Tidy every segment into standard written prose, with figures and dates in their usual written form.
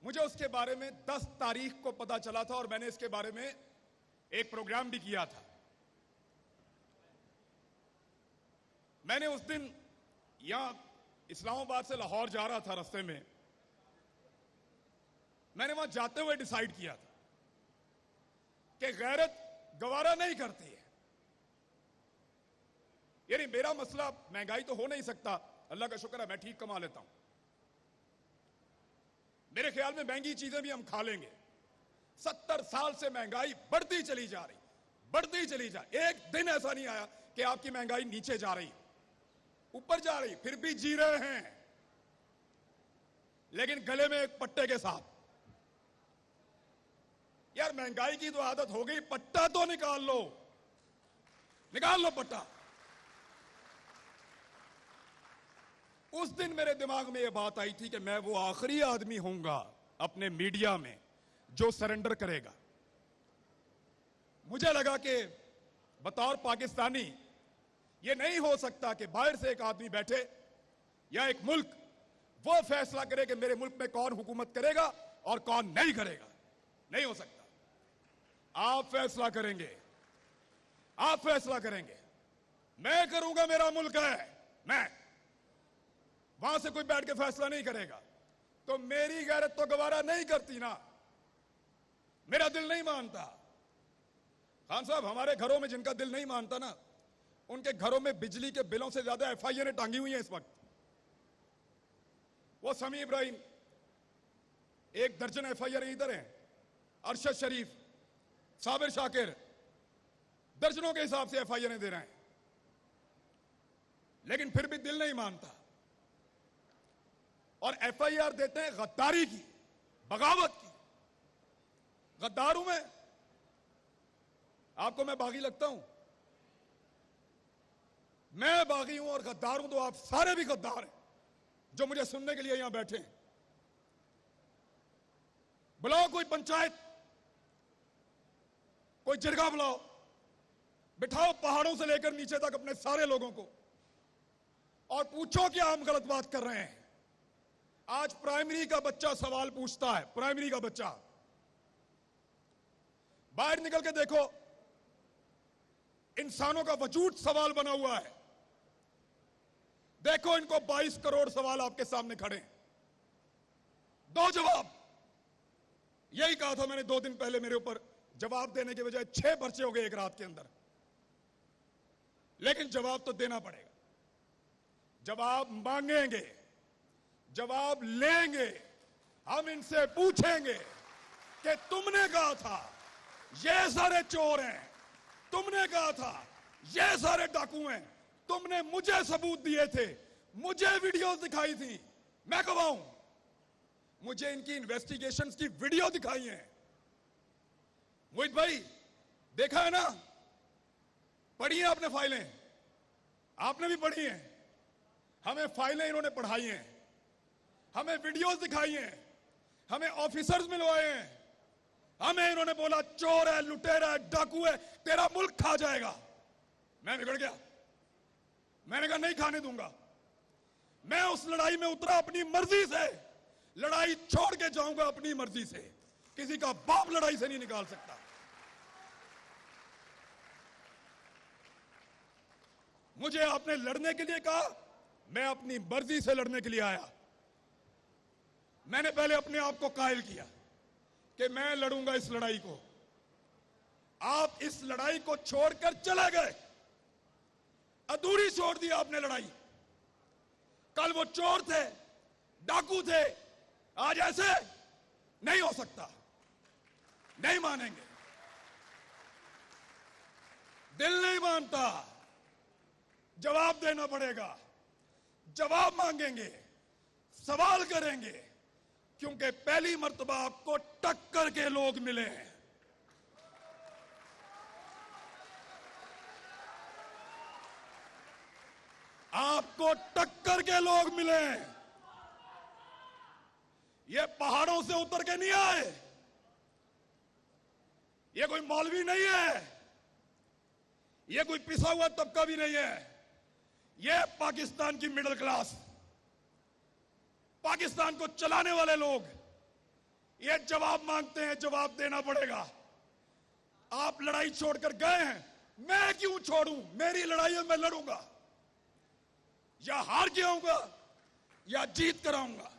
मुझे उसके बारे में 10 तारीख को पता चला था और मैंने इसके बारे में एक प्रोग्राम भी किया था। मैंने उस दिन यहां इस्लामाबाद से लाहौर जा रहा था, रास्ते में मैंने वहां जाते हुए डिसाइड किया था कि गैरत गवारा नहीं करती है। यानी मेरा मसला महंगाई तो हो नहीं सकता, अल्लाह का शुक्र है मैं ठीक कमा लेता हूं। मेरे ख्याल में महंगी चीजें भी हम खा लेंगे। 70 साल से महंगाई बढ़ती चली जा रही, बढ़ती चली जा रही। एक दिन ऐसा नहीं आया कि आपकी महंगाई नीचे जा रही, ऊपर जा रही, फिर भी जी रहे हैं, लेकिन गले में एक पट्टे के साथ। यार महंगाई की तो आदत हो गई, पट्टा तो निकाल लो, निकाल लो पट्टा। उस दिन मेरे दिमाग में यह बात आई थी कि मैं वो आखिरी आदमी होऊंगा अपने मीडिया में जो सरेंडर करेगा। मुझे लगा कि बतौर पाकिस्तानी यह नहीं हो सकता कि बाहर से एक आदमी बैठे या एक मुल्क वो फैसला करे कि मेरे मुल्क में कौन हुकूमत करेगा और कौन नहीं करेगा। नहीं हो सकता। आप फैसला करेंगे, आप फैसला करेंगे। मैं करूंगा, मेरा मुल्क है, मैं। वहां से कोई बैठ के फैसला नहीं करेगा। तो मेरी गैरत तो गवारा नहीं करती ना, मेरा दिल नहीं मानता। खान साहब, हमारे घरों में जिनका दिल नहीं मानता ना, उनके घरों में बिजली के बिलों से ज्यादा एफआईआर टांगी हुई हैं इस वक्त। वो समी इब्राहिम, 1 दर्जन एफआईआर इधर हैं, अरशद शरीफ, साबिर शाकिर, दर्जनों के हिसाब से एफआईआर दे रहे हैं, लेकिन फिर भी दिल नहीं मानता। और एफआईआर देते हैं गद्दारी की, बगावत की। गद्दार हूं मैं? आपको मैं बागी लगता हूं? मैं बागी हूं और गद्दार हूं तो आप सारे भी गद्दार हैं जो मुझे सुनने के लिए यहां बैठे हैं। बुलाओ कोई पंचायत, कोई जिरगा बुलाओ, बिठाओ पहाड़ों से लेकर नीचे तक अपने सारे लोगों को और पूछो क्या हम गलत बात कर रहे हैं। आज प्राइमरी का बच्चा सवाल पूछता है, प्राइमरी का बच्चा। बाहर निकल के देखो, इंसानों का वजूद सवाल बना हुआ है। देखो इनको 22 करोड़ सवाल आपके सामने खड़े हैं, दो जवाब। यही कहा था मैंने 2 दिन पहले, मेरे ऊपर जवाब देने के बजाय 6 पर्चे हो गए एक रात के अंदर। लेकिन जवाब तो देना पड़ेगा, जवाब मांगेंगे, जवाब लेंगे। हम इनसे पूछेंगे कि तुमने कहा था ये सारे चोर हैं, तुमने कहा था ये सारे डाकू हैं, तुमने मुझे सबूत दिए थे, मुझे वीडियोस दिखाई थी, मैं गवाहूं, मुझे इनकी इन्वेस्टिगेशंस की वीडियो दिखाई है। मोहित भाई, देखा है ना, पढ़ी है आपने फाइलें, आपने भी पढ़ी हैं। हमें फाइलें इन्होंने पढ़ाई हैं, हमें वीडियोस दिखाई हैं, हमें ऑफिसर्स मिलवाए हैं, हमें इन्होंने बोला चोर है, लुटेरा है, डाकू है, तेरा मुल्क खा जाएगा। मैं बिगड़ गया, मैंने कहा नहीं खाने दूंगा। मैं उस लड़ाई में उतरा अपनी मर्जी से, लड़ाई छोड़ के जाऊंगा अपनी मर्जी से। किसी का बाप लड़ाई से नहीं निकाल सकता। मुझे आपने लड़ने के लिए कहा, मैं अपनी मर्जी से लड़ने के लिए आया। मैंने पहले अपने आप को कायल किया कि मैं लड़ूंगा इस लड़ाई को। आप इस लड़ाई को छोड़कर चले गए, अधूरी छोड़ दी आपने लड़ाई। कल वो चोर थे, डाकू थे, आज ऐसे नहीं हो सकता, नहीं मानेंगे, दिल नहीं मानता। जवाब देना पड़ेगा, जवाब मांगेंगे, सवाल करेंगे, क्योंकि पहली मर्तबा आपको टक्कर के लोग मिले हैं। आपको टक्कर के लोग मिले हैं। ये पहाड़ों से उतर के नहीं आए, ये कोई मौलवी नहीं है, ये कोई पिसा हुआ तबका भी नहीं है। ये पाकिस्तान की मिडिल क्लास, पाकिस्तान को चलाने वाले लोग, ये जवाब मांगते हैं, जवाब देना पड़ेगा। आप लड़ाई छोड़कर गए हैं, मैं क्यों छोड़ूं? मेरी लड़ाई है, मैं लड़ूंगा। या हार के आऊंगा या जीत कर आऊंगा,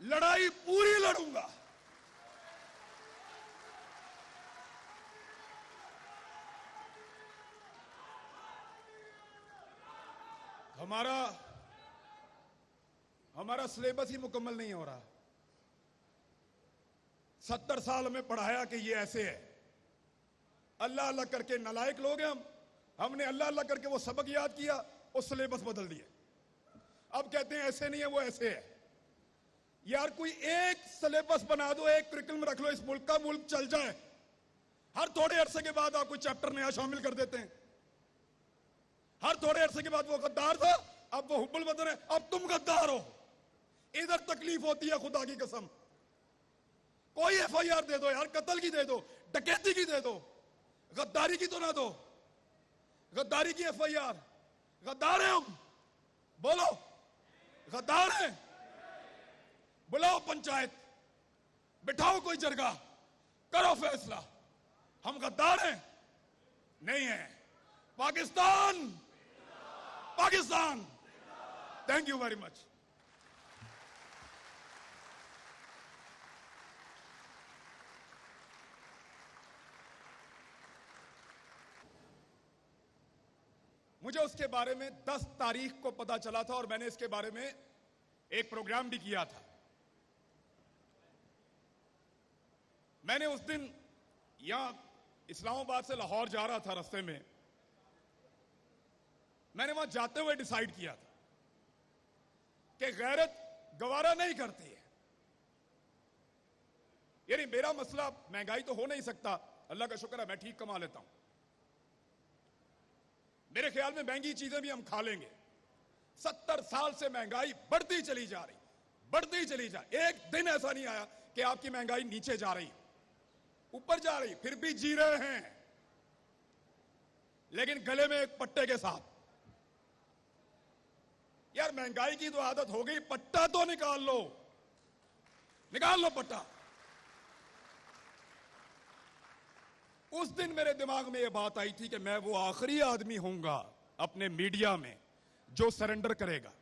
लड़ाई पूरी लड़ूंगा। हमारा सिलेबस ही मुकम्मल नहीं हो रहा। 70 साल में पढ़ाया कि ये ऐसे है। अल्लाह अल्लाह करके नालायक लोग हैं हमने अल्लाह अल्लाह करके वो सबक याद किया और सिलेबस बदल दिए। अब कहते हैं ऐसे नहीं है, वो ऐसे है। यार कोई एक सिलेबस बना दो, एक करिकुलम रख लो इस मुल्क का, मुल्क चल जाए। हर थोड़े अरसे के बाद आप कोई चैप्टर नया शामिल कर देते हैं। हर थोड़े अरसे के बाद वो गद्दार था, अब वो हुब्बुल वतन है, अब तुम गद्दार हो। इधर तकलीफ होती है, खुदा की कसम। कोई एफआईआर दे दो यार, कत्ल की दे दो, डकैती की दे दो, गद्दारी की तो ना दो। गद्दारी की एफआईआर, गद्दार है हम, बोलो गद्दार है। बुलाओ पंचायत, बिठाओ कोई जरगा, करो फैसला। हम गद्दार हैं? नहीं है। Pakistan, Pakistan. Thank you very much. मुझे उसके बारे में 10 तारीख को पता चला था और मैंने इसके बारे में एक प्रोग्राम भी किया था। मैंने उस दिन यहां इस्लामाबाद से लाहौर जा रहा था, रास्ते में मैंने वहां जाते हुए डिसाइड किया था कि गैरत गवारा नहीं करती है। यानी मेरा मसला महंगाई तो हो नहीं सकता, अल्लाह का शुक्र है मैं ठीक कमा लेता हूं। मेरे ख्याल में महंगी चीजें भी हम खा लेंगे। 70 साल से महंगाई बढ़ती चली जा रही, बढ़ती चली जा रही। एक दिन ऐसा नहीं आया कि आपकी महंगाई नीचे जा रही, ऊपर जा रही। फिर भी जी रहे हैं, लेकिन गले में एक पट्टे के साथ। यार महंगाई की तो आदत हो गई, पट्टा तो निकाल लो, निकाल लो पट्टा। उस दिन मेरे दिमाग में यह बात आई थी कि मैं वो आखिरी आदमी होऊंगा अपने मीडिया में जो सरेंडर करेगा।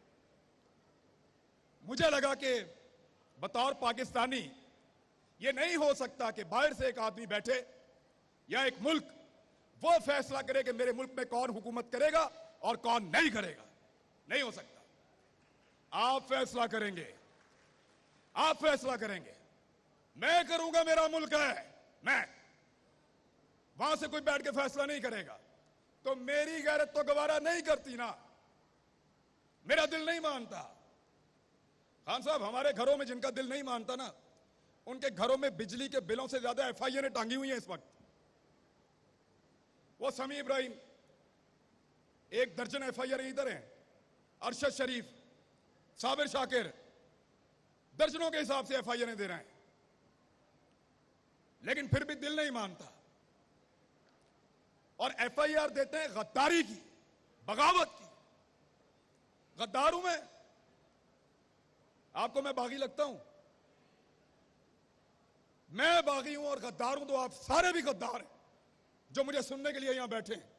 मुझे लगा कि बतौर पाकिस्तानी ये नहीं हो सकता कि बाहर से एक आदमी बैठे या एक मुल्क वो फैसला करे कि मेरे मुल्क में कौन हुकूमत करेगा और कौन नहीं करेगा। नहीं हो सकता। आप फैसला करेंगे, आप फैसला करेंगे। मैं करूंगा, मेरा मुल्क है, मैं। वहां से कोई बैठ के फैसला नहीं करेगा। तो मेरी गैरत तो गवारा नहीं करती ना, मेरा दिल नहीं मानता। खान साहब, हमारे घरों में जिनका दिल नहीं मानता ना, उनके घरों में बिजली के बिलों से ज्यादा एफआईआर टांगी हुई हैं इस वक्त। वो समी इब्राहिम, 1 दर्जन एफआईआर इधर हैं। अरशद शरीफ, साबिर शाकिर, दर्जनों के हिसाब से एफआईआर दे रहे हैं, लेकिन फिर भी दिल नहीं मानता। और एफआईआर देते हैं गद्दारी की, बगावत की। गद्दार हूं मैं? आपको मैं बागी लगता हूं? मैं बागी हूं और गद्दार हूं तो आप सारे भी गद्दार हैं जो मुझे सुनने के लिए यहां बैठे हैं।